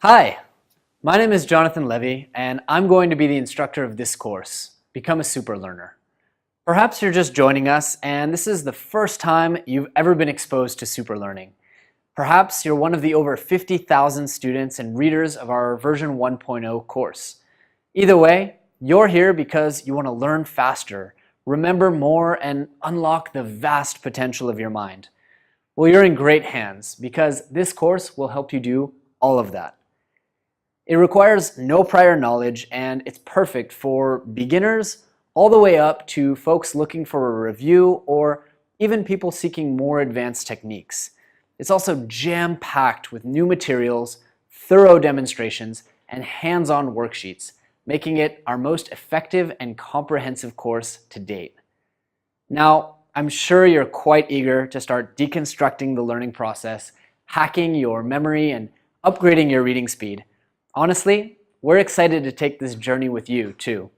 Hi, my name is Jonathan Levy, and I'm going to be the instructor of this course, Become a SuperLearner. Perhaps you're just joining us, and this is the first time you've ever been exposed to superlearning. Perhaps you're one of the over 50,000 students and readers of our version 1.0 course. Either way, you're here because you want to learn faster, remember more, and unlock the vast potential of your mind. Well, you're in great hands because this course will help you do all of that. It requires no prior knowledge, and it's perfect for beginners all the way up to folks looking for a review or even people seeking more advanced techniques. It's also jam-packed with new materials, thorough demonstrations, and hands-on worksheets, making it our most effective and comprehensive course to date. Now, I'm sure you're quite eager to start deconstructing the learning process, hacking your memory, and upgrading your reading speed. Honestly, we're excited to take this journey with you too.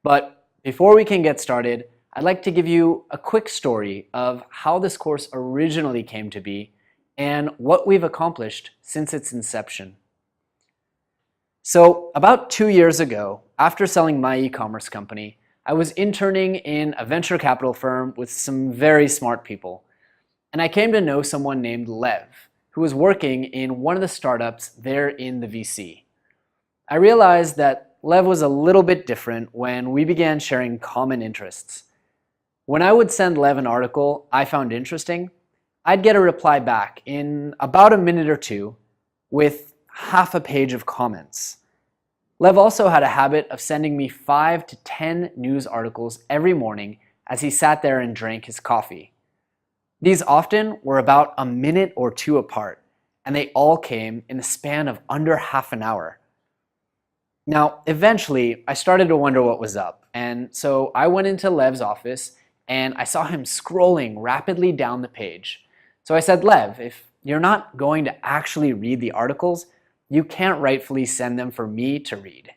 But before we can get started, I'd like to give you a quick story of how this course originally came to be and what we've accomplished since its inception. So about 2 years ago, after selling my e-commerce company, I was interning in a venture capital firm with some very smart people. And I came to know someone named Lev, who was working in one of the startups there in the VC. I realized that Lev was a little bit different when we began sharing common interests. When I would send Lev an article I found interesting, I'd get a reply back in about a minute or two with half a page of comments. Lev also had a habit of sending me 5 to 10 news articles every morning as he sat there and drank his coffee. These often were about a minute or two apart, and they all came in the span of under half an hour. Now, eventually, I started to wonder what was up, and so I went into Lev's office and I saw him scrolling rapidly down the page. So I said, Lev, if you're not going to actually read the articles, you can't rightfully send them for me to read.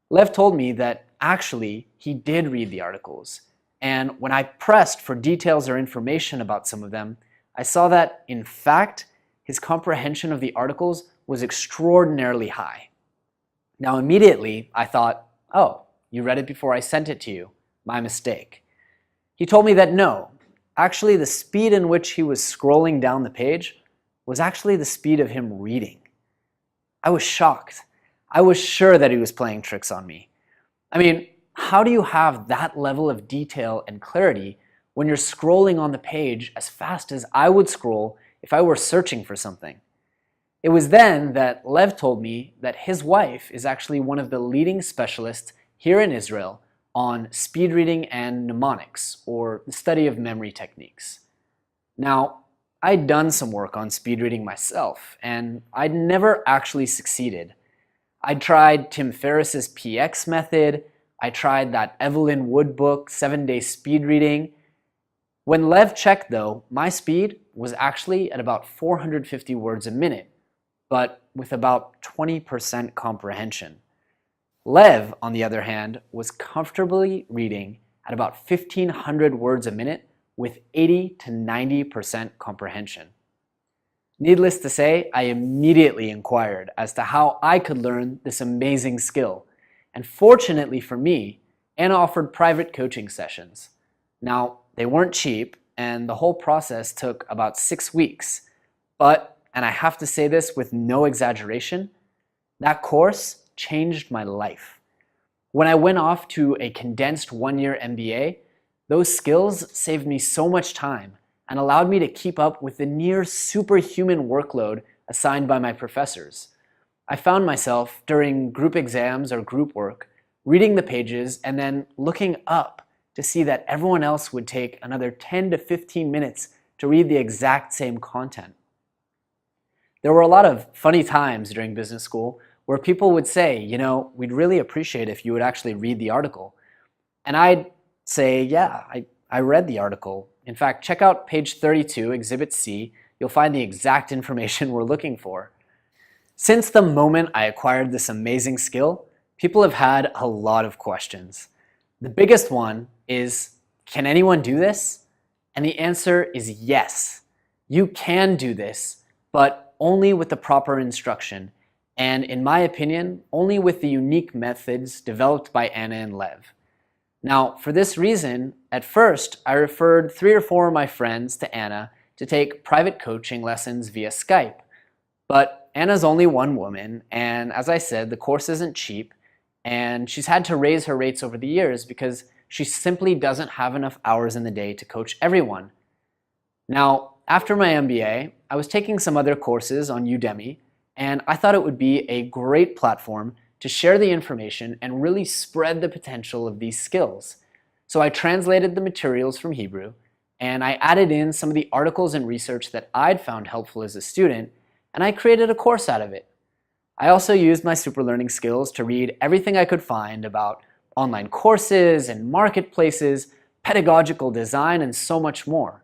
Lev told me that actually he did read the articles. And when I pressed for details or information about some of them, I saw that, in fact, his comprehension of the articles was extraordinarily high. Now, immediately, I thought, oh, you read it before I sent it to you. My mistake. He told me that no, actually the speed in which he was scrolling down the page was actually the speed of him reading. I was shocked. I was sure that he was playing tricks on me. I mean, how do you have that level of detail and clarity when you're scrolling on the page as fast as I would scroll if I were searching for something? It was then that Lev told me that his wife is actually one of the leading specialists here in Israel on speed reading and mnemonics, or the study of memory techniques. Now, I'd done some work on speed reading myself, and I'd never actually succeeded. I'd tried Tim Ferriss's PX method, I tried that Evelyn Wood book, 7-Day Speed Reading. When Lev checked though, my speed was actually at about 450 words a minute, but with about 20% comprehension. Lev, on the other hand, was comfortably reading at about 1,500 words a minute with 80 to 90% comprehension. Needless to say, I immediately inquired as to how I could learn this amazing skill. And fortunately for me, Anna offered private coaching sessions. Now, they weren't cheap, and the whole process took about 6 weeks. But, and I have to say this with no exaggeration, that course changed my life. When I went off to a condensed 1-year MBA, those skills saved me so much time and allowed me to keep up with the near superhuman workload assigned by my professors. I found myself, during group exams or group work, reading the pages and then looking up to see that everyone else would take another 10 to 15 minutes to read the exact same content. There were a lot of funny times during business school where people would say, you know, we'd really appreciate if you would actually read the article. And I'd say, yeah, I read the article. In fact, check out page 32, Exhibit C. You'll find the exact information we're looking for. Since the moment I acquired this amazing skill, people have had a lot of questions. The biggest one is, can anyone do this? And the answer is yes. You can do this, but only with the proper instruction and in my opinion, only with the unique methods developed by Anna and Lev. Now, for this reason, at first, I referred 3 or 4 of my friends to Anna to take private coaching lessons via Skype. But Anna's only one woman, and as I said, the course isn't cheap, and she's had to raise her rates over the years because she simply doesn't have enough hours in the day to coach everyone. Now, after my MBA, I was taking some other courses on Udemy, and I thought it would be a great platform to share the information and really spread the potential of these skills. So I translated the materials from Hebrew, and I added in some of the articles and research that I'd found helpful as a student, and I created a course out of it. I also used my SuperLearning skills to read everything I could find about online courses and marketplaces, pedagogical design, and so much more.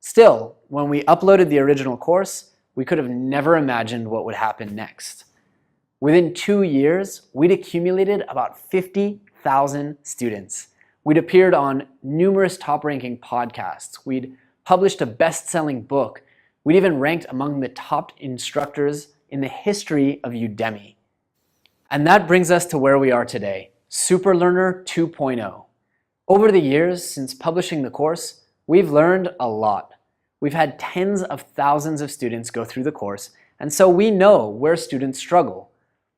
Still, when we uploaded the original course, we could have never imagined what would happen next. Within 2 years, we'd accumulated about 50,000 students. We'd appeared on numerous top-ranking podcasts. We'd published a best-selling book. We'd even ranked among the top instructors in the history of Udemy. And that brings us to where we are today, SuperLearner 2.0. Over the years since publishing the course, we've learned a lot. We've had tens of thousands of students go through the course, and so we know where students struggle.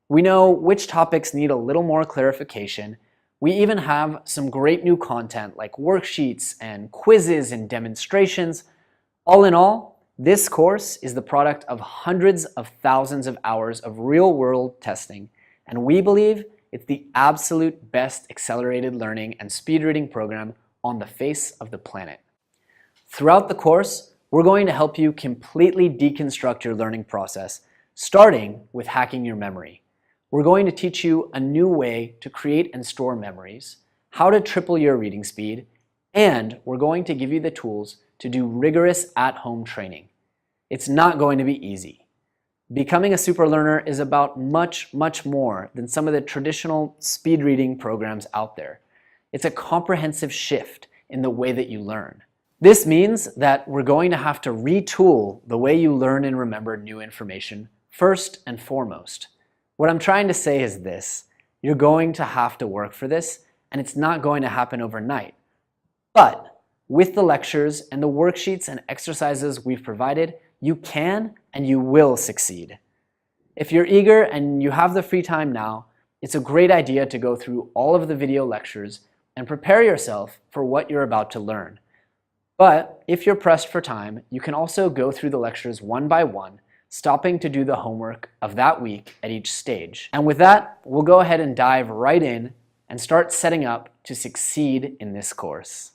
We know which topics need a little more clarification. We even have some great new content like worksheets and quizzes and demonstrations. All in all, this course is the product of hundreds of thousands of hours of real-world testing, and we believe it's the absolute best accelerated learning and speed reading program on the face of the planet. Throughout the course, we're going to help you completely deconstruct your learning process, starting with hacking your memory. We're going to teach you a new way to create and store memories, how to triple your reading speed, and we're going to give you the tools to do rigorous at-home training. It's not going to be easy. Becoming a SuperLearner is about much, much more than some of the traditional speed reading programs out there. It's a comprehensive shift in the way that you learn. This means that we're going to have to retool the way you learn and remember new information first and foremost. What I'm trying to say is this: you're going to have to work for this, and it's not going to happen overnight. But with the lectures and the worksheets and exercises we've provided, you can and you will succeed. If you're eager and you have the free time now, it's a great idea to go through all of the video lectures and prepare yourself for what you're about to learn. But if you're pressed for time, you can also go through the lectures one by one, stopping to do the homework of that week at each stage. And with that, we'll go ahead and dive right in and start setting up to succeed in this course.